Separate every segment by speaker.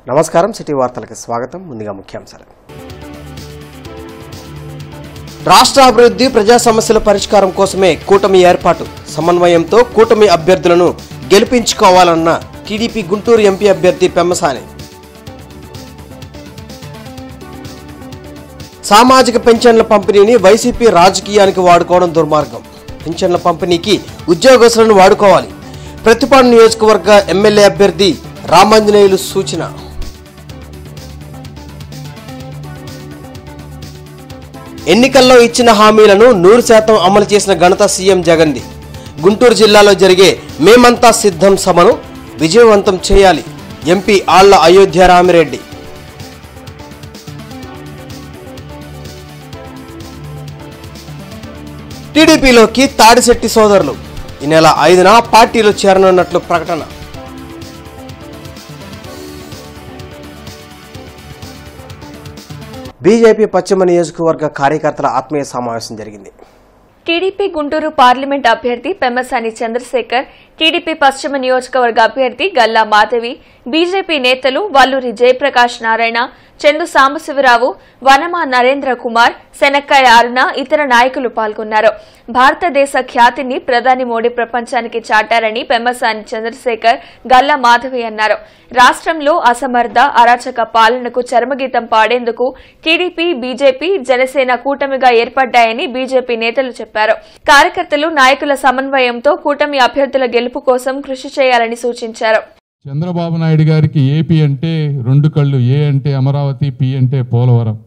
Speaker 1: నమస్కారం, సిటీ వార్తలకు స్వాగతం. ముందుగా ముఖ్యాంశాలు. రాష్ట్ర అభివృద్ధి, ప్రజా సమస్యల పరిష్కారం కోసమే కూటమి ఏర్పాటు. సమన్వయంతో కూటమి అభ్యర్థులను గెలిపించుకోవాలన్న టీడీపీ గుంటూరు ఎంపీ అభ్యర్థి పెమ్మసాని. సామాజిక పెన్షన్ల పంపిణీని వైసీపీ రాజకీయానికి వాడుకోవడం దుర్మార్గం. పెన్షన్ల పంపిణీకి ఉద్యోగస్తులను వాడుకోవాలి. ప్రతిపాడు నియోజకవర్గ ఎమ్మెల్యే అభ్యర్థి రామాంజనేయులు సూచన. ఎన్నికల్లో ఇచ్చిన హామీలను 100% అమలు చేసిన ఘనత సీఎం జగన్ది. గుంటూరు జిల్లాలో జరిగే మేమంతా సిద్ధం సభను విజయవంతం చేయాలి. ఎంపీ ఆళ్ల అయోధ్య రామిరెడ్డి. టీడీపీలోకి తాడిశెట్టి సోదరులు ఈ నెల 5న పార్టీలో చేరనున్నట్లు ప్రకటన. బీజేపీ పశ్చిమ నియోజకవర్గ కార్యకర్తల ఆత్మీయ సమావేశం జరిగింది.
Speaker 2: టీడీపీ గుంటూరు పార్లమెంట్ అభ్యర్థి పెమ్మసాని చంద్రశేఖర్, టీడీపీ పశ్చిమ నియోజకవర్గ అభ్యర్థి గల్లా మాధవి, బీజేపీ నేతలు వల్లూరి జయప్రకాష్ నారాయణ, చందు సాంబశివరావు, వనమా నరేంద్ర కుమార్, శనక్కాయ అరుణ ఇతర నాయకులు పాల్గొన్నారు. భారతదేశ ఖ్యాతిని ప్రధాని మోడీ ప్రపంచానికి చాటారని పెమ్మసాని చంద్రశేఖర్, గల్లా మాధవి అన్నారు. రాష్ట్రంలో అసమర్థ అరాచక పాలనకు చరమగీతం పాడేందుకు టీడీపీ, బీజేపీ, జనసేన కూటమిగా ఏర్పడ్డాయని బీజేపీ నేతలు చెప్పారు. కార్యకర్తలు, నాయకుల సమన్వయంతో కూటమి అభ్యర్థుల గెలుపు కోసం కృషి చేయాలని సూచించారు.
Speaker 3: చంద్రబాబు నాయుడు గారికి ఏపీ అంటే 2 కళ్ళు, ఏ అంటే అమరావతి, పి అంటే పోలవరం.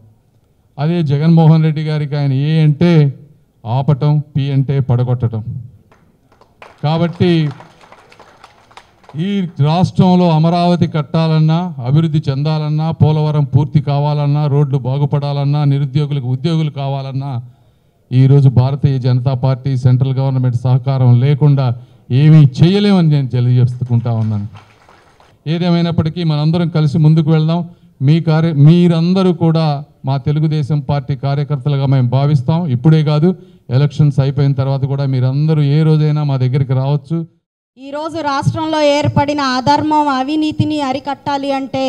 Speaker 3: అదే జగన్మోహన్ రెడ్డి గారికి ఆయన ఏ అంటే ఆపటం, పి అంటే పడగొట్టడం. కాబట్టి ఈ రాష్ట్రంలో అమరావతి కట్టాలన్నా, అభివృద్ధి చెందాలన్నా, పోలవరం పూర్తి కావాలన్నా, రోడ్లు బాగుపడాలన్నా, నిరుద్యోగులకు ఉద్యోగులు కావాలన్నా ఈరోజు Bharatiya Janata party central government సహకారం లేకుండా ఏమీ చేయలేమని నేను తెలియజేసుకుంటా ఉన్నాను. ఏదేమైనప్పటికీ మనందరం కలిసి ముందుకు వెళ్దాం. మీరందరూ కూడా మా తెలుగుదేశం పార్టీ కార్యకర్తలుగా మేము భావిస్తాం. ఇప్పుడే కాదు, ఎలక్షన్స్ అయిపోయిన తర్వాత కూడా మీరందరూ ఏ రోజైనా మా దగ్గరికి రావచ్చు.
Speaker 4: ఈరోజు రాష్ట్రంలో ఏర్పడిన అధర్మం, అవినీతిని అరికట్టాలి అంటే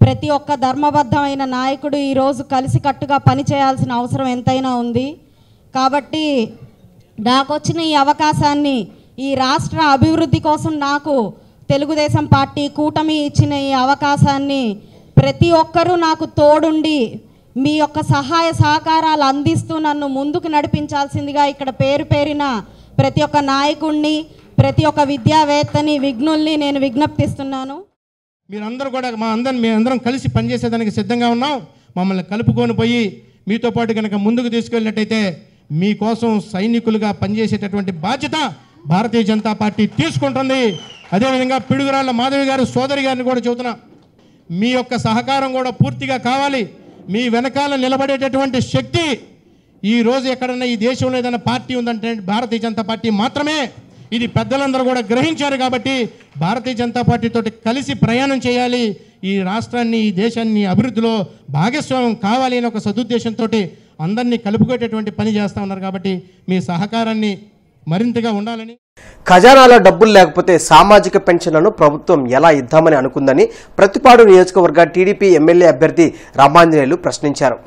Speaker 4: ప్రతి ఒక్క ధర్మబద్ధమైన నాయకుడు ఈరోజు కలిసికట్టుగా పనిచేయాల్సిన అవసరం ఎంతైనా ఉంది. కాబట్టి నాకు వచ్చిన ఈ అవకాశాన్ని, ఈ రాష్ట్ర అభివృద్ధి కోసం నాకు తెలుగుదేశం పార్టీ కూటమి ఇచ్చిన ఈ అవకాశాన్ని ప్రతి ఒక్కరూ నాకు తోడుండి మీ యొక్క సహాయ సహకారాలు అందిస్తూ నన్ను ముందుకు నడిపించాల్సిందిగా ఇక్కడ పేరు పేరిన ప్రతి ఒక్క నాయకుడిని, ప్రతి ఒక్క విద్యావేత్తని, విఘ్నుల్ని నేను విజ్ఞప్తిస్తున్నాను.
Speaker 5: మీరందరూ కూడా మేమందరం కలిసి పనిచేసేదానికి సిద్ధంగా ఉన్నాం. మమ్మల్ని కలుపుకొని పోయి మీతో పాటు కనుక ముందుకు తీసుకెళ్ళినట్టయితే మీకోసం సైనికులుగా పనిచేసేటటువంటి బాధ్యత భారతీయ జనతా పార్టీ తీసుకుంటుంది. అదేవిధంగా పిడుగురాళ్ల మాధవి గారు సోదరి గారిని కూడా చెబుతున్నా, మీ యొక్క సహకారం కూడా పూర్తిగా కావాలి. మీ వెనకాల నిలబడేటటువంటి శక్తి ఈరోజు ఎక్కడన్నా ఈ దేశంలో ఏదైనా పార్టీ ఉందంటే భారతీయ జనతా పార్టీ మాత్రమే. ఇది పెద్దలందరూ కూడా గ్రహించారు. కాబట్టి భారతీయ జనతా పార్టీతో కలిసి ప్రయాణం చేయాలి. ఈ రాష్ట్రాన్ని, ఈ దేశాన్ని అభివృద్ధిలో భాగస్వామ్యం కావాలి అనే ఒక సదుద్దేశంతో అందరినీ కలుపుకునేటటువంటి పని చేస్తూ ఉన్నారు. కాబట్టి మీ సహకారాన్ని మరింతగా ఉండాలని.
Speaker 1: ఖజానాలో డబ్బులు లేకపోతే సామాజిక పెన్షన్లను ప్రభుత్వం ఎలా ఇద్దామని అనుకుందని ప్రతిపాడు నియోజకవర్గ టీడీపీ ఎమ్మెల్యే అభ్యర్థి రామాంజనేయులు ప్రశ్నించారు.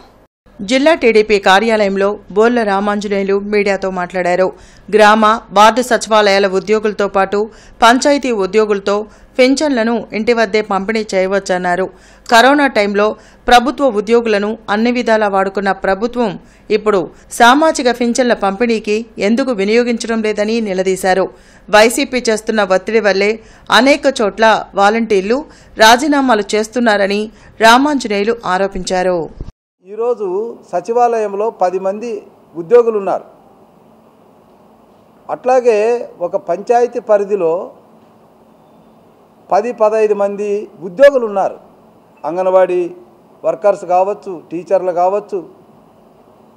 Speaker 6: జిల్లా టీడీపీ కార్యాలయంలో బోర్ల రామాంజనేయులు మీడియాతో మాట్లాడారు. గ్రామ, వార్డు సచివాలయాల ఉద్యోగులతో పాటు పంచాయతీ ఉద్యోగులతో పెన్షన్లను ఇంటి వద్దే పంపిణీ చేయవచ్చన్నారు. కరోనా టైంలో ప్రభుత్వ ఉద్యోగులను అన్ని విధాలా వాడుకున్న ప్రభుత్వం ఇప్పుడు సామాజిక పెన్షన్ల పంపిణీకి ఎందుకు వినియోగించడం లేదని నిలదీశారు. వైసీపీ చేస్తున్న ఒత్తిడి వల్లే అనేక చోట్ల వాలంటీర్లు రాజీనామాలు చేస్తున్నారని రామాంజనేయులు ఆరోపించారు.
Speaker 7: ఈరోజు సచివాలయంలో 10 మంది ఉద్యోగులు ఉన్నారు. అట్లాగే ఒక పంచాయతీ పరిధిలో 10-15 మంది ఉద్యోగులు ఉన్నారు. అంగన్వాడీ వర్కర్స్ కావచ్చు, టీచర్లు కావచ్చు,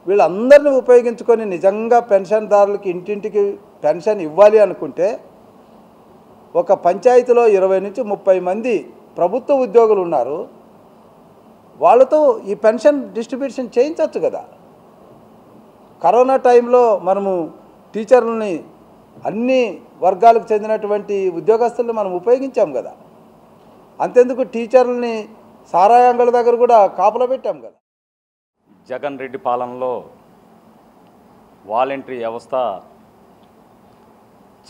Speaker 7: వీళ్ళందరినీ ఉపయోగించుకొని నిజంగా పెన్షన్దారులకి ఇంటింటికి పెన్షన్ ఇవ్వాలి అనుకుంటే ఒక పంచాయతీలో 20 నుంచి 30 మంది ప్రభుత్వ ఉద్యోగులు ఉన్నారు. వాళ్ళతో ఈ పెన్షన్ డిస్ట్రిబ్యూషన్ చేయించవచ్చు కదా. కరోనా టైంలో మనము టీచర్లని అన్ని వర్గాలకు చెందినటువంటి ఉద్యోగస్తులను మనం ఉపయోగించాం కదా. అంతెందుకు టీచర్లని సారాయి అంగళ్ళ దగ్గర కూడా కాపలా పెట్టాం కదా.
Speaker 8: జగన్ రెడ్డి పాలనలో వాలంటరీ వ్యవస్థ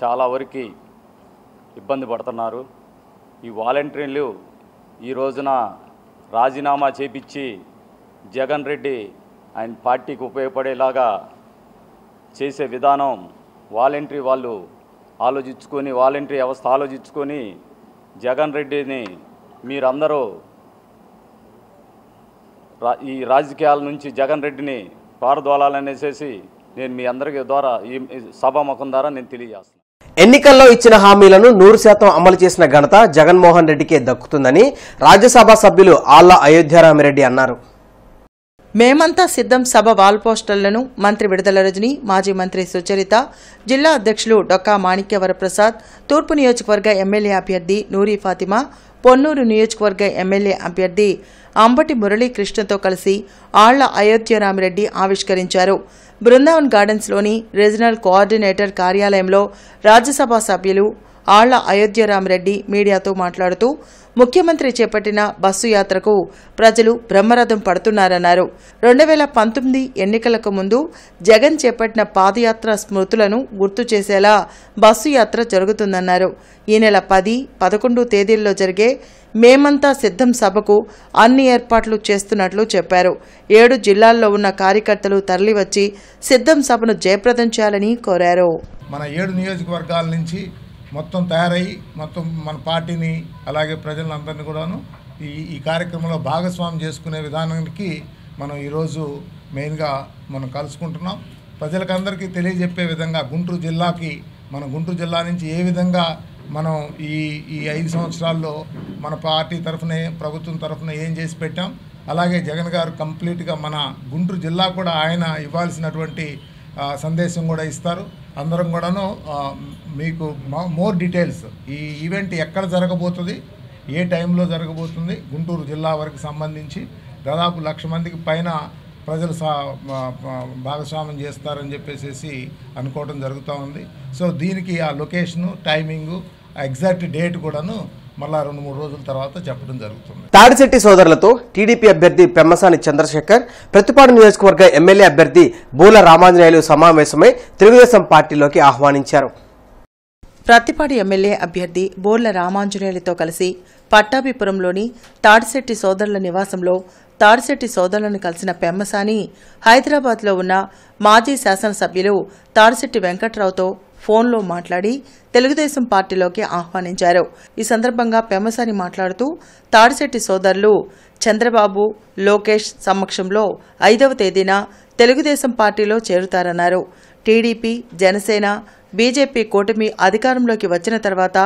Speaker 8: చాలా వరకు ఇబ్బంది పడుతున్నారు. ఈ వాలంటీర్లు ఈ రోజున రాజీనామా చేపించి జగన్ రెడ్డి ఆయన పార్టీకి ఉపయోగపడేలాగా చేసే విధానం వాలంటరీ వాళ్ళు ఆలోచించుకొని, వాలంటరీ వ్యవస్థ ఆలోచించుకొని జగన్ రెడ్డిని మీరందరూ ఈ రాజకీయాల నుంచి జగన్ రెడ్డిని పారదోలాలనేసి నేను మీ అందరికీ ద్వారా ఈ సభాముఖం ద్వారా నేను తెలియజేస్తున్నాను.
Speaker 1: ఎన్నికల్లో ఇచ్చిన హామీలను 100% అమలు చేసిన ఘనత జగన్మోహన్ రెడ్డికే దక్కుతుందని రాజ్యసభ సభ్యులు ఆళ్ల అయోధ్యారామిరెడ్డి అన్నారు.
Speaker 6: మేమంతా సిద్ధం సభ వాల్ పోస్టర్లను మంత్రి విడుదల రజని, మాజీ మంత్రి సుచరిత, జిల్లా అధ్యక్షులు డొక్కా మాణిక్యవరప్రసాద్, తూర్పు నియోజకవర్గ ఎమ్మెల్యే అభ్యర్థి నూరి ఫాతిమా, పొన్నూరు నియోజకవర్గ ఎమ్మెల్యే అభ్యర్థి అంబటి మురళీకృష్ణతో కలిసి ఆళ్ల అయోధ్యారామిరెడ్డి ఆవిష్కరించారు. బృందావన్ గార్డెన్స్లోని రీజనల్ కోఆర్డినేటర్ కార్యాలయంలో రాజ్యసభ సభ్యులు ఆళ్ల అయోధ్యారామిరెడ్డి మీడియాతో మాట్లాడుతూ ముఖ్యమంత్రి చేపట్టిన బస్సు యాత్రకు ప్రజలు బ్రహ్మరథం పడుతున్నారన్నారు. 2019 ఎన్నికలకు ముందు జగన్ చేపట్టిన పాదయాత్ర స్మృతులను గుర్తు చేసేలా బస్సు యాత్ర జరుగుతుందన్నారు. ఈ నెల 10, 11 తేదీల్లో జరిగే మేమంతా సిద్ధం సభకు అన్ని ఏర్పాట్లు చేస్తున్నట్లు చెప్పారు. 7 జిల్లాల్లో ఉన్న కార్యకర్తలు తరలివచ్చి సిద్ధం సభను జయప్రదం చేయాలని కోరారు.
Speaker 9: మన 7 నియోజకవర్గాల నుంచి మొత్తం తయారయ్యి మొత్తం మన పార్టీని అలాగే ప్రజలందరినీ కూడాను ఈ కార్యక్రమంలో భాగస్వామ్యం చేసుకునే విధానానికి మనం ఈరోజు మెయిన్గా మనం కలుసుకుంటున్నాం. ప్రజలకందరికీ తెలియజెప్పే విధంగా గుంటూరు జిల్లా నుంచి ఏ విధంగా మనం ఈ 5 సంవత్సరాల్లో మన పార్టీ తరఫున ప్రభుత్వం తరఫున ఏం చేసి పెట్టాం, అలాగే జగన్ గారు కంప్లీట్గా మన గుంటూరు జిల్లా కూడా ఆయన ఇవ్వాల్సినటువంటి సందేశం కూడా ఇస్తారు. అందరం కూడాను మీకు మోర్ డీటెయిల్స్ ఈ ఈవెంట్ ఎక్కడ జరగబోతుంది, ఏ టైంలో జరగబోతుంది, గుంటూరు జిల్లా వరకు సంబంధించి దాదాపు 1,00,000 మందికి పైన ప్రజలు భాగస్వామ్యం చేస్తారని చెప్పేసి అనుకోవడం జరుగుతూ ఉంది. సో దీనికి ఆ లొకేషను, టైమింగు, ఆ ఎగ్జాక్ట్ డేట్ కూడాను మళ్ళా 2-3 రోజుల తర్వాత చెప్పడం జరుగుతుంది.
Speaker 1: తాడిశెట్టి సోదరులతో టీడీపీ అభ్యర్థి పెమ్మసాని చంద్రశేఖర్, ప్రతిపాడు నియోజకవర్గ ఎమ్మెల్యే అభ్యర్థి బూల రామాంజనేయులు సమావేశమై తెలుగుదేశం పార్టీలోకి ఆహ్వానించారు.
Speaker 6: ప్రతిపాడు ఎమ్మెల్యే అభ్యర్థి బోర్ల రామాంజనేయులతో కలిసి పట్టాభిపురంలోని తాడిశెట్టి సోదరుల నివాసంలో తాడిశెట్టి సోదరులను కలిసిన పెమ్మసాని హైదరాబాద్లో ఉన్న మాజీ శాసనసభ్యులు తాడిశెట్టి వెంకట్రావుతో ఫోన్లో మాట్లాడి తెలుగుదేశం పార్టీలోకి ఆహ్వానించారు. ఈ సందర్భంగా పెమ్మసాని మాట్లాడుతూ తాడిశెట్టి సోదరులు చంద్రబాబు, లోకేష్ సమక్షంలో 5వ తేదీన తెలుగుదేశం పార్టీలో చేరుతారన్నారు. టీడీపీ, జనసేన, బీజేపీ కూటమి అధికారంలోకి వచ్చిన తర్వాత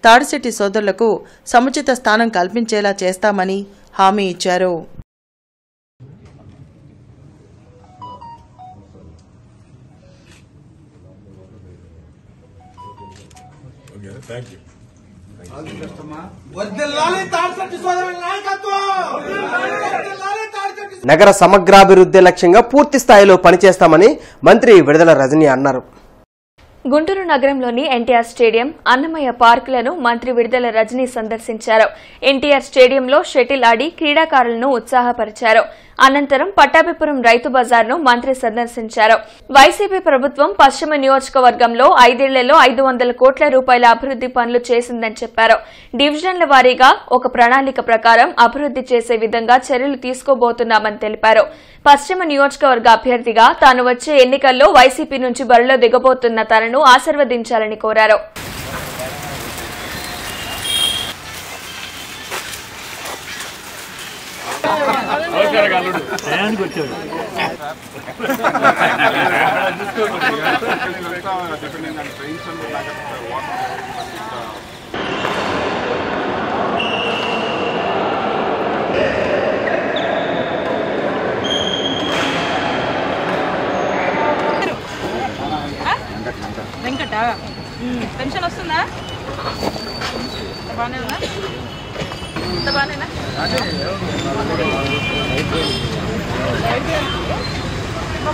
Speaker 6: తాడిశెట్టి సోదరులకు సముచిత స్థానం కల్పించేలా చేస్తామని హామీ ఇచ్చారు.
Speaker 1: నగర సమగ్రాభివృద్ధి లక్ష్యంగా పూర్తి స్థాయిలో పనిచేస్తామని మంత్రి విడుదల రజని అన్నారు.
Speaker 2: గుంటూరు నగరంలోని ఎన్టీఆర్ స్టేడియం, అన్నమయ్య పార్కులను మంత్రి విడుదల రజని సందర్శించారు. ఎన్టీఆర్ స్టేడియంలో షటిల్ ఆడి క్రీడాకారులను ఉత్సాహపరిచారు. అనంతరం పట్టాభిపురం రైతు బజార్ను మంత్రి సందర్శించారు. వైసీపీ ప్రభుత్వం పశ్చిమ నియోజకవర్గంలో 5 ఏళ్లలో 500 కోట్ల రూపాయల అభివృద్ది పనులు చేసిందని చెప్పారు. డివిజన్ల వారీగా ఒక ప్రణాళిక ప్రకారం అభివృద్ది చేసే విధంగా చర్యలు తీసుకోబోతున్నామని తెలిపారు. పశ్చిమ నియోజకవర్గ అభ్యర్థిగా తాను వచ్చే ఎన్నికల్లో వైసీపీ నుంచి బరిలో దిగబోతున్న తనను ఆశీర్వదించాలని కోరారు.
Speaker 10: వెంకట పెన్షన్ వస్తుందా? బాగానే ఉందా? ఇంత బాగానేనా?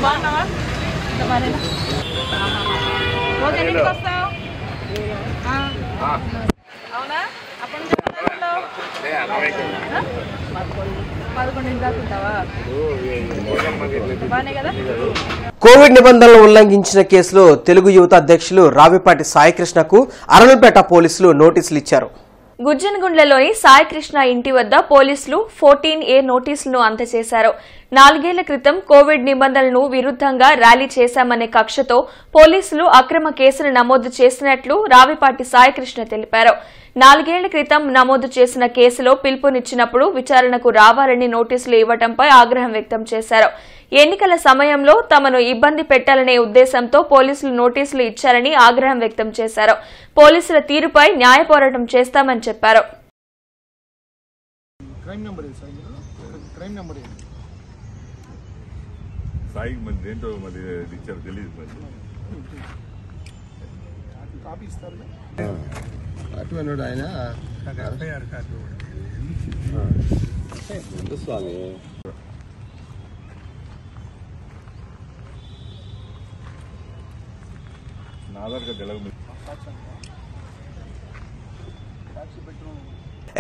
Speaker 10: బాగున్నావా? ఇంత బాగానేనా? రోజు ఎన్నింటికి వస్తావు? అవునా? అప్పటి నుంచి 11 దాకా ఉంటావా? బానే కదా?
Speaker 1: కోవిడ్ నిబంధనలు ఉల్లంఘించిన కేసులో తెలుగు యువత అధ్యక్షులు రావిపాటి సాయికృష్ణకు అరణుపేట పోలీసులు నోటీసులు ఇచ్చారు.
Speaker 2: గుజ్జనగుండ్లలోని సాయికృష్ణ ఇంటి వద్ద పోలీసులు 14A నోటీసులను అందజేశారు. 4 ఏళ్ల క్రితం కోవిడ్ నిబంధనలను విరుద్ధంగా ర్యాలీ చేశామనే కక్షతో పోలీసులు అక్రమ కేసును నమోదు చేసినట్లు రావిపాటి సాయికృష్ణ తెలిపారు. 4 ఏళ్ల క్రితం నమోదు చేసిన కేసులో పిలుపునిచ్చినప్పుడు విచారణకు రావాలని నోటీసులు ఇవ్వడంపై ఆగ్రహం వ్యక్తం చేశారు. ఎన్నికల సమయంలో తమను ఇబ్బంది పెట్టాలనే ఉద్దేశంతో పోలీసులు నోటీసులు ఇచ్చారని ఆగ్రహం వ్యక్తం చేశారు. పోలీసుల తీరుపై న్యాయ పోరాటం చేస్తామని చెప్పారు.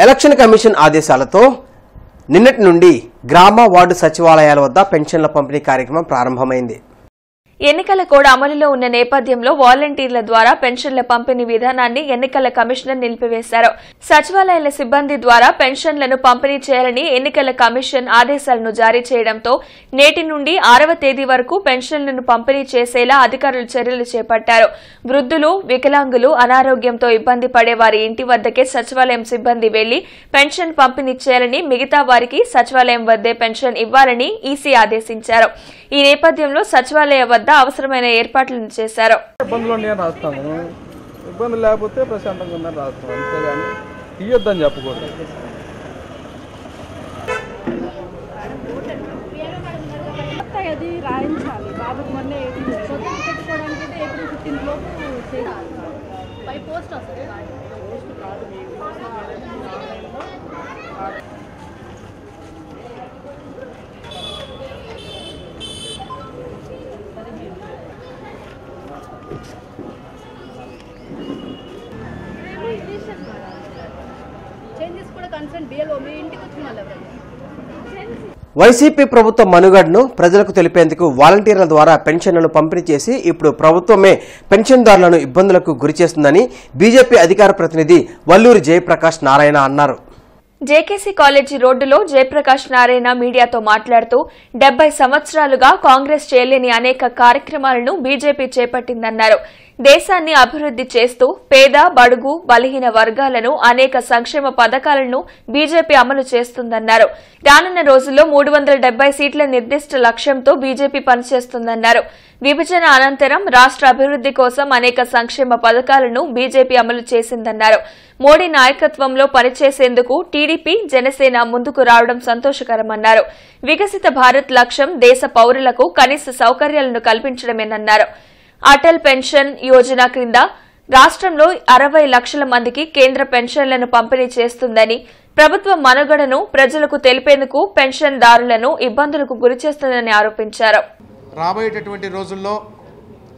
Speaker 1: ఎలక్షన్ కమిషన్ ఆదేశాలతో నిన్నటి నుండి గ్రామ వార్డు సచివాలయాల వద్ద పెన్షన్ల పంపిణీ కార్యక్రమం ప్రారంభమైంది.
Speaker 2: ఎన్నికల కోడ్ అమలులో ఉన్న నేపథ్యంలో వాలంటీర్ల ద్వారా పెన్షన్ల పంపిణీ విధానాన్ని ఎన్నికల కమిషనర్ నిలిపివేశారు. సచివాలయాల సిబ్బంది ద్వారా పెన్షన్లను పంపిణీ చేయాలని ఎన్నికల కమిషన్ ఆదేశాలను జారీ చేయడంతో నేటి నుండి 6వ తేదీ వరకు పెన్షన్లను పంపిణీ చేసేలా అధికారులు చర్యలు చేపట్టారు. వృద్ధులు, వికలాంగులు, అనారోగ్యంతో ఇబ్బంది పడే వారి ఇంటి వద్దకే సచివాలయం సిబ్బంది వెళ్లి పెన్షన్ పంపిణీ చేయాలని, మిగతా వారికి సచివాలయం వద్దే పెన్షన్ ఇవ్వాలని ఈసీ ఆదేశించారు. ఈ నేపథ్యంలో సచివాలయ వద్ద అవసరమైన ఏర్పాట్లను చేశారు.
Speaker 7: ఇబ్బంది లేకపోతే ప్రశాంతంగా ఉందని రాస్తాం, అంతేగాని తీయొద్దని చెప్పకూడదు.
Speaker 10: అది రాయించాలి బాబుకి మొన్నే పెట్టుకోవడానికి ఏప్రిల్ 15 లోపు చేయాలి. బై పోస్ట్ వస్తుంది. చేంజెస్ కూడా కన్సర్న్ బిఎల్ఓ మీ ఇంటికి వచ్చిన వాళ్ళు
Speaker 1: వైసీపీ ప్రభుత్వ మనుగడను ప్రజలకు తెలిపేందుకు వాలంటీర్ల ద్వారా పెన్షన్లను పంపిణీ చేసి ఇప్పుడు ప్రభుత్వమే పెన్షన్దారులను ఇబ్బందులకు గురిచేస్తుందని బీజేపీ అధికార ప్రతినిధి వల్లూరి జయప్రకాష్ నారాయణ అన్నారు.
Speaker 2: జేకేసీ కాలేజీ రోడ్డులో జయప్రకాష్ నారాయణ మీడియాతో మాట్లాడుతూ 70 సంవత్సరాలుగా కాంగ్రెస్ చేయలేని అనేక కార్యక్రమాలను బీజేపీ చేపట్టిందన్నారు. దేశాన్ని అభివృద్ది చేస్తూ పేద, బడుగు, బలహీన వర్గాలను అనేక సంక్షేమ పథకాలను బీజేపీ అమలు చేస్తుందన్నారు. రానున్న రోజుల్లో 370 సీట్ల నిర్దిష్ట లక్ష్యంతో బీజేపీ పనిచేస్తుందన్నారు. విభజన అనంతరం రాష్ట్ర అభివృద్ది కోసం అనేక సంక్షేమ పథకాలను బీజేపీ అమలు చేసిందన్నారు. మోడీ నాయకత్వంలో పనిచేసేందుకు టీడీపీ, జనసేన ముందుకు రావడం సంతోషకరమన్నారు. వికసిత భారత్ లక్ష్యం దేశ పౌరులకు కనీస సౌకర్యాలను కల్పించడమేనన్నారు. అటల్ పెన్షన్ యోజన క్రింద రాష్ట్రంలో 60 లక్షల మందికి కేంద్ర పెన్షన్లను పంపిణీ చేస్తుందని, ప్రభుత్వ మనుగడను ప్రజలకు తెలిపేందుకు పెన్షన్దారులను ఇబ్బందులకు గురిచేస్తుందని ఆరోపించారు.
Speaker 5: రాబోయేటటువంటి రోజుల్లో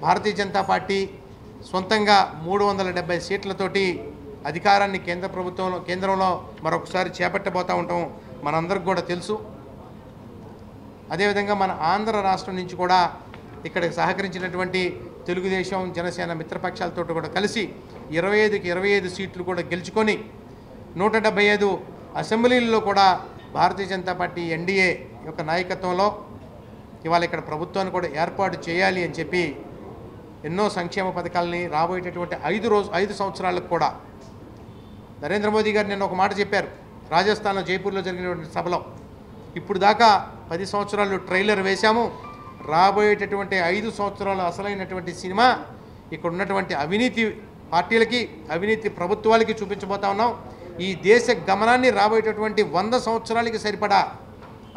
Speaker 5: భారతీయ జనతా పార్టీ సొంతంగా 370 సీట్లతోటి అధికారాన్ని కేంద్రంలో మరొకసారి చేపట్టబోతూ ఉంటాం మనందరికి కూడా తెలుసు. అదేవిధంగా మన ఆంధ్ర రాష్ట్రం నుంచి కూడా ఇక్కడికి సహకరించినటువంటి తెలుగుదేశం, జనసేన మిత్రపక్షాలతో కూడా కలిసి 25కి 25 సీట్లు కూడా గెలుచుకొని 175 అసెంబ్లీల్లో కూడా భారతీయ జనతా పార్టీ ఎన్డీఏ యొక్క నాయకత్వంలో ఇవాళ ఇక్కడ ప్రభుత్వాన్ని కూడా ఏర్పాటు చేయాలి అని చెప్పి ఎన్నో సంక్షేమ పథకాలని రాబోయేటటువంటి 5 సంవత్సరాలకు కూడా నరేంద్ర మోదీ గారు నిన్న ఒక మాట చెప్పారు రాజస్థాన్లో జైపూర్లో జరిగినటువంటి సభలో. ఇప్పుడు దాకా 10 సంవత్సరాలు ట్రైలర్ వేశాము, రాబోయేటటువంటి 5 సంవత్సరాలు అసలైనటువంటి సినిమా ఇక్కడ ఉన్నటువంటి అవినీతి పార్టీలకి, అవినీతి ప్రభుత్వాలకి చూపించబోతా ఉన్నాం. ఈ దేశ గమనాన్ని రాబోయేటటువంటి 100 సంవత్సరాలకి సరిపడా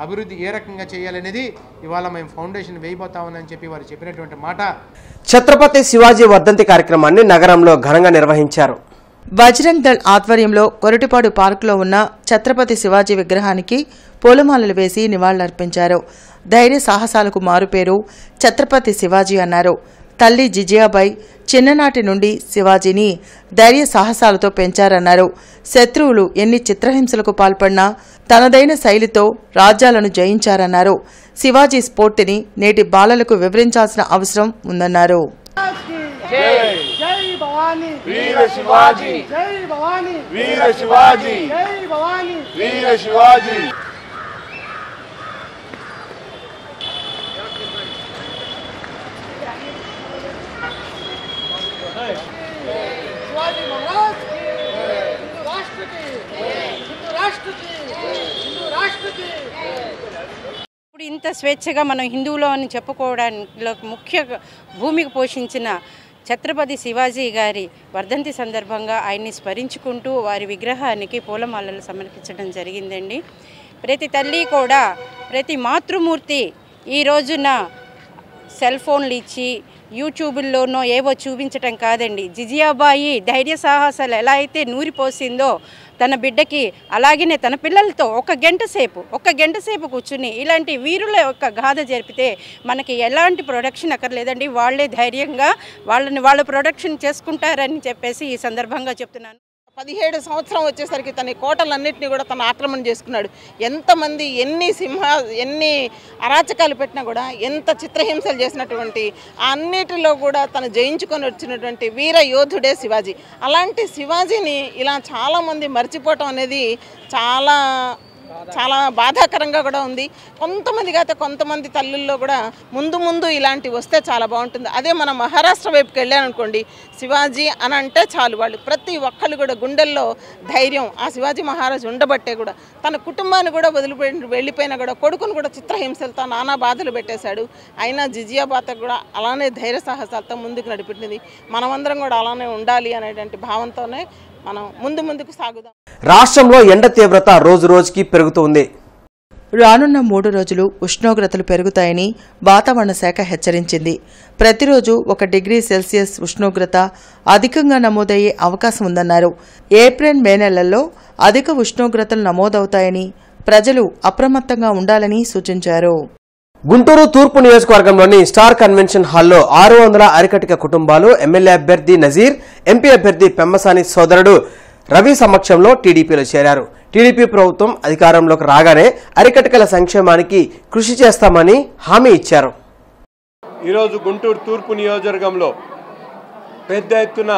Speaker 5: అభివృద్ధి ఏ రకంగా చేయాలనేది ఇవాళ మేము ఫౌండేషన్ వేయబోతామని చెప్పి వారు చెప్పినటువంటి మాట.
Speaker 1: ఛత్రపతి శివాజీ వర్ధంతి కార్యక్రమాన్ని నగరంలో ఘనంగా నిర్వహించారు.
Speaker 6: బజరంగ్ దళ్ ఆధ్వర్యంలో కొరటిపాడు పార్కులో ఉన్న ఛత్రపతి శివాజీ విగ్రహానికి పూలమాలలు వేసి నివాళులర్పించారు. ధైర్య సాహసాలకు మారుపేరు ఛత్రపతి శివాజీ అన్నారు. తల్లి జిజియాబాయి చిన్ననాటి నుండి శివాజీని ధైర్య సాహసాలతో పెంచారన్నారు. శత్రువులు ఎన్ని చిత్రహింసలకు పాల్పడినా తనదైన శైలితో రాజ్యాలను జయించారన్నారు. శివాజీ స్ఫూర్తిని నేటి బాలలకు వివరించాల్సిన అవసరం ఉందన్నారు.
Speaker 11: ఇప్పుడు ఇంత స్వేచ్ఛగా మనం హిందువులో అని చెప్పుకోవడానికి ముఖ్య భూమికి పోషించిన ఛత్రపతి శివాజీ గారి వర్ధంతి సందర్భంగా ఆయన్ని స్మరించుకుంటూ వారి విగ్రహానికి పూలమాలలు సమర్పించడం జరిగిందండి. ప్రతి తల్లి కూడా ప్రతి మాతృమూర్తి ఈ రోజున సెల్ ఫోన్లు ఇచ్చి యూట్యూబుల్లోనో ఏవో చూపించటం కాదండి. జిజియాబాయి ధైర్య సాహసాలు ఎలా అయితే నూరిపోసిందో తన బిడ్డకి అలాగనే తన పిల్లలతో ఒక గంట సేపు కూర్చుని ఇలాంటి వీరుల యొక్క గాథ జరిపితే మనకి ఎలాంటి ప్రొడక్షన్ అక్కర్లేదండి. వాళ్ళే ధైర్యంగా వాళ్ళ ప్రొడక్షన్ చేసుకుంటారని చెప్పేసి ఈ సందర్భంగా చెప్తున్నాను.
Speaker 12: 17 సంవత్సరం వచ్చేసరికి తన కోటలన్నింటినీ కూడా తను ఆక్రమణ చేసుకున్నాడు. ఎంతమంది ఎన్ని అరాచకాలు పెట్టినా కూడా ఎంత చిత్రహింసలు చేసినటువంటి అన్నిటిలో కూడా తను జయించుకొని వచ్చినటువంటి వీర యోధుడే శివాజీ. అలాంటి శివాజీని ఇలా చాలామంది మర్చిపోవటం అనేది చాలా బాధాకరంగా కూడా ఉంది. కొంతమంది తల్లుల్లో కూడా ముందు ఇలాంటివి వస్తే చాలా బాగుంటుంది. అదే మనం మహారాష్ట్ర వైపుకి వెళ్ళామనుకోండి, శివాజీ అని అంటే చాలు వాళ్ళు ప్రతి ఒక్కళ్ళు కూడా గుండెల్లో ధైర్యం ఆ శివాజీ మహారాజు ఉండబట్టే కూడా తన కుటుంబాన్ని కూడా వెళ్ళిపోయినా కూడా కొడుకును కూడా చిత్రహింసలతో నానా బాధలు పెట్టేశాడు. అయినా జిజియాబాయి కూడా అలానే ధైర్య సాహసాలతో ముందుకు నడిపించింది. మనమందరం కూడా అలానే ఉండాలి అనేటువంటి భావంతోనే మనం ముందుకు సాగుదాం.
Speaker 1: రాష్ట్రంలో ఎండ తీవ్రత రోజు రోజుకి పెరుగుతోంది.
Speaker 6: రానున్న 3 రోజులు ఉష్ణోగ్రతలు పెరుగుతాయని వాతావరణ శాఖ హెచ్చరించింది. ప్రతిరోజు 1 డిగ్రీ సెల్సియస్ ఉష్ణోగ్రత అధికంగా నమోదయ్యే అవకాశం ఉందన్నారు. ఏప్రిల్ మే నెలల్లో అధిక ఉష్ణోగ్రతలు నమోదవుతాయని ప్రజలు అప్రమత్తంగా ఉండాలని సూచించారు.
Speaker 1: గుంటూరు తూర్పు నియోజకవర్గంలోని స్టార్ కన్వెన్షన్ హాల్లో 600 అరికటిక కుటుంబాలు ఎమ్మెల్యే అభ్యర్థి నజీర్, ఎంపీ అభ్యర్థి పెమ్మసాని సోదరుడు రవి సమక్షంలో టీడీపీలో చేరారు. టీడీపీ ప్రభుత్వం అధికారంలోకి రాగానే అరికటికల సంక్షేమానికి కృషి చేస్తామని హామీ ఇచ్చారు.
Speaker 13: ఈరోజు గుంటూరు తూర్పు నియోజకవర్గంలో పెద్ద ఎత్తున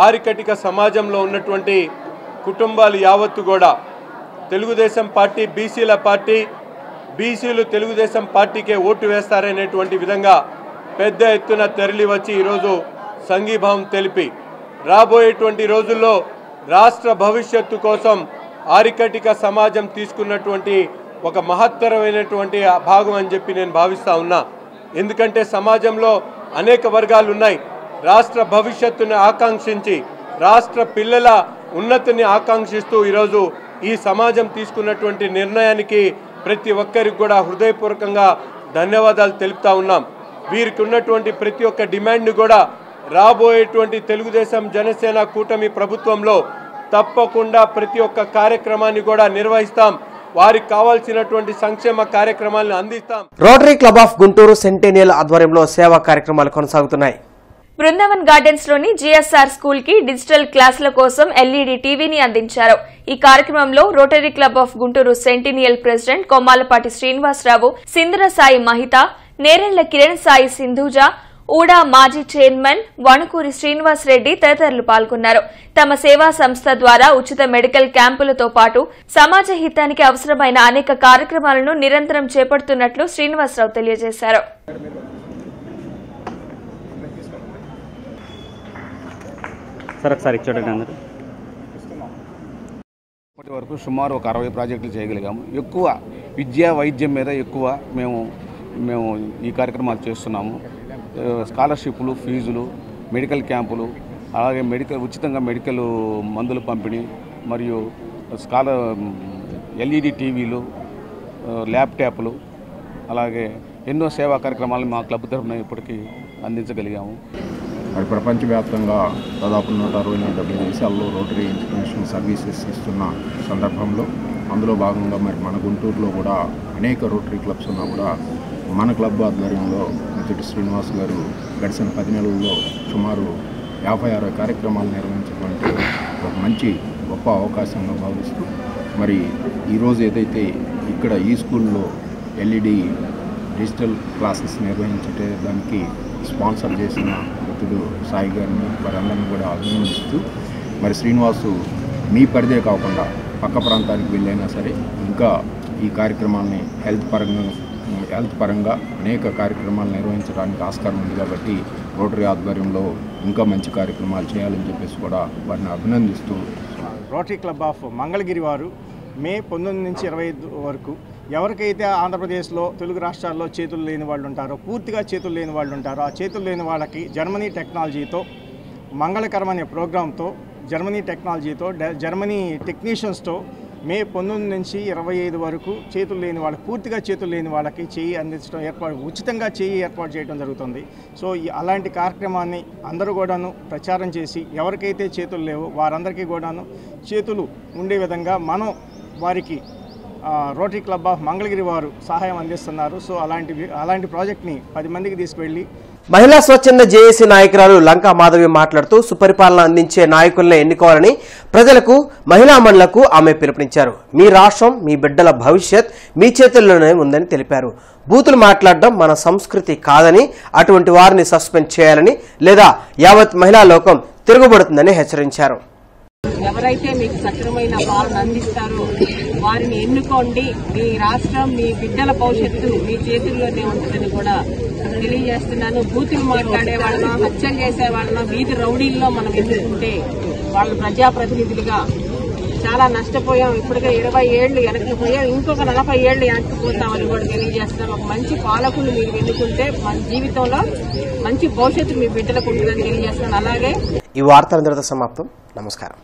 Speaker 13: ఆరికటిక సమాజంలో ఉన్నటువంటి కుటుంబాలు యావత్తు కూడా తెలుగుదేశం పార్టీ బీసీల పార్టీ, బీసీలు తెలుగుదేశం పార్టీకే ఓటు వేస్తారనేటువంటి విధంగా పెద్ద ఎత్తున తరలి వచ్చి ఈరోజు సంఘీభావం తెలిపి రాబోయేటువంటి రోజుల్లో రాష్ట్ర భవిష్యత్తు కోసం ఆరికటిక సమాజం తీసుకున్నటువంటి ఒక మహత్తరమైనటువంటి భాగం అని చెప్పి నేను భావిస్తూ ఉన్నా. ఎందుకంటే సమాజంలో అనేక వర్గాలు ఉన్నాయి. రాష్ట్ర భవిష్యత్తుని ఆకాంక్షించి రాష్ట్ర పిల్లల ఉన్నతిని ఆకాంక్షిస్తూ ఈరోజు ఈ సమాజం తీసుకున్నటువంటి నిర్ణయానికి ప్రతి ఒక్కరికి కూడా హృదయపూర్వకంగా ధన్యవాదాలు తెలుపుతా ఉన్నాం. వీరికి ఉన్నటువంటి ప్రతి ఒక్క డిమాండ్ని కూడా రాబోయేటువంటి తెలుగుదేశం జనసేన కూటమి ప్రభుత్వంలో తప్పకుండా ప్రతి ఒక్క కార్యక్రమాన్ని కూడా నిర్వహిస్తాం. వారికి కావాల్సినటువంటి సంక్షేమ కార్యక్రమాలను అందిస్తాం.
Speaker 1: Rotary club of Guntur centennial ఆధ్వర్యంలో సేవా కార్యక్రమాలు కొనసాగుతున్నాయి.
Speaker 2: బృందావన్ గార్డెన్స్ లోని జిఎస్ఆర్ స్కూల్ కి డిజిటల్ క్లాసుల కోసం ఎల్ఈడి టీవీని అందించారు. ఈ కార్యక్రమంలో rotary club of Guntur centennial president Kommalapati Srinivasarao, Sindhura Sai Mahita, Nerella Kiran Sai Sindhuja, UDA మాజీ చైర్మన్ వణుకూరి శ్రీనివాస్ రెడ్డి తదితరులు పాల్గొన్నారు. తమ సేవా సంస్థ ద్వారా ఉచిత మెడికల్ క్యాంపులతో పాటు సమాజ హితానికి అవసరమైన అనేక కార్యక్రమాలను నిరంతరం చేపడుతున్నట్లు శ్రీనివాసరావు తెలియజేశారు.
Speaker 14: ఇప్పటి వరకు సుమారు ఒక 60 ప్రాజెక్టులు చేయగలిగాము. ఎక్కువ విద్యా వైద్యం మీద ఎక్కువ మేము ఈ కార్యక్రమాలు చేస్తున్నాము. స్కాలర్షిప్లు, ఫీజులు, మెడికల్ క్యాంపులు, అలాగే ఉచితంగా మెడికల్ మందులు పంపిణీ, మరియు ఎల్ఈడి టీవీలు, ల్యాప్టాప్లు, అలాగే ఎన్నో సేవా కార్యక్రమాలను మా క్లబ్ తరఫున ఇప్పటికీ అందించగలిగాము.
Speaker 15: మరి ప్రపంచవ్యాప్తంగా దాదాపు 164 దేశాల్లో రోటరీ ఇంటర్నేషనల్ సర్వీసెస్ ఇస్తున్న సందర్భంలో అందులో భాగంగా మరి మన గుంటూరులో కూడా అనేక రోటరీ క్లబ్స్ ఉన్నా కూడా మన క్లబ్ ఆధ్వర్యంలో పొత్తిటి శ్రీనివాస్ గారు గడిచిన 10 నెలల్లో సుమారు 56 కార్యక్రమాలు నిర్వహించడం ఒక మంచి గొప్ప అవకాశంగా భావిస్తూ మరి ఈరోజు ఏదైతే ఇక్కడ ఈ స్కూల్లో LED డిజిటల్ క్లాసెస్ నిర్వహించే దానికి స్పాన్సర్ చేసిన మిత్రుడు సాయి గారిని వారందరినీ కూడా అభినందిస్తూ మరి శ్రీనివాసు మీ పరిధే కాకుండా పక్క ప్రాంతానికి వెళ్ళైనా సరే ఇంకా ఈ కార్యక్రమాన్ని హెల్త్ పరంగా అనేక కార్యక్రమాలు నిర్వహించడానికి ఆస్కారం ఉంది కాబట్టి రోటరీ ఆధ్వర్యంలో ఇంకా మంచి కార్యక్రమాలు చేయాలని చెప్పేసి కూడా వారిని అభినందిస్తూ
Speaker 16: రోటరీ క్లబ్ ఆఫ్ మంగళగిరి వారు మే 19 నుంచి 25 వరకు ఎవరికైతే ఆంధ్రప్రదేశ్లో తెలుగు రాష్ట్రాల్లో చేతులు లేని వాళ్ళు ఉంటారో, పూర్తిగా చేతులు లేని వాళ్ళు ఉంటారో, ఆ చేతులు లేని వాళ్ళకి జర్మనీ టెక్నాలజీతో మంగళకరం అనే ప్రోగ్రాంతో జర్మనీ టెక్నీషియన్స్తో మే 19 నుంచి 25 వరకు చేతులు లేని వాళ్ళకి, పూర్తిగా చేతులు లేని వాళ్ళకి చేయి అందించడం ఉచితంగా చేయి ఏర్పాటు చేయడం జరుగుతుంది. సో అలాంటి కార్యక్రమాన్ని అందరూ కూడాను ప్రచారం చేసి ఎవరికైతే చేతులు లేవో వారందరికీ కూడాను చేతులు ఉండే విధంగా మనం వారికి రోటరీ క్లబ్ ఆఫ్ మంగళగిరి వారు సహాయం అందిస్తున్నారు. సో అలాంటి ప్రాజెక్ట్ని 10 మందికి తీసుకువెళ్ళి
Speaker 1: మహిళా స్వచ్ఛంద జేఏసీ నాయకురాలు లంకా మాధవి మాట్లాడుతూ సుపరిపాలన అందించే నాయకుల్ని ఎన్నుకోవాలని ప్రజలకు, మహిళా మండలకు ఆమె పిలుపునిచ్చారు. మీ రాష్ట్రం, మీ బిడ్డల భవిష్యత్ మీ చేతుల్లోనే ఉందని తెలిపారు. బూతులు మాట్లాడడం మన సంస్కృతి కాదని, అటువంటి వారిని సస్పెండ్ చేయాలని లేదా యావత్ మహిళా లోకం తిరుగుబడుతుందని హెచ్చరించారు.
Speaker 17: ఎవరైతే మీకు సక్రమైన పాలన అందిస్తారో వారిని ఎన్నుకోండి. మీ రాష్ట్రం, మీ బిడ్డల భవిష్యత్తు మీ చేతుల్లోనే ఉంటుందని కూడా తెలియజేస్తున్నాను. బూతులు మాట్లాడే వాళ్ళను, హత్యలు చేసే వాళ్ళను వీధి రౌడీల్లో మనం ఎన్నుకుంటే వాళ్ళ ప్రజాప్రతినిధులుగా చాలా నష్టపోయాం. ఇప్పటికే 20 ఏళ్లు వెనక్కి పోయాం, ఇంకొక 40 ఏళ్లు వెనక్కి పోతామని కూడా తెలియజేస్తున్నాం. ఒక మంచి పాలకులు మీరు ఎన్నుకుంటే మన జీవితంలో మంచి భవిష్యత్తు మీ బిడ్డలకు ఉంటుందని తెలియజేస్తున్నాను. అలాగే
Speaker 1: ఈ వార్తలందరితో సమాప్తం. నమస్కారం.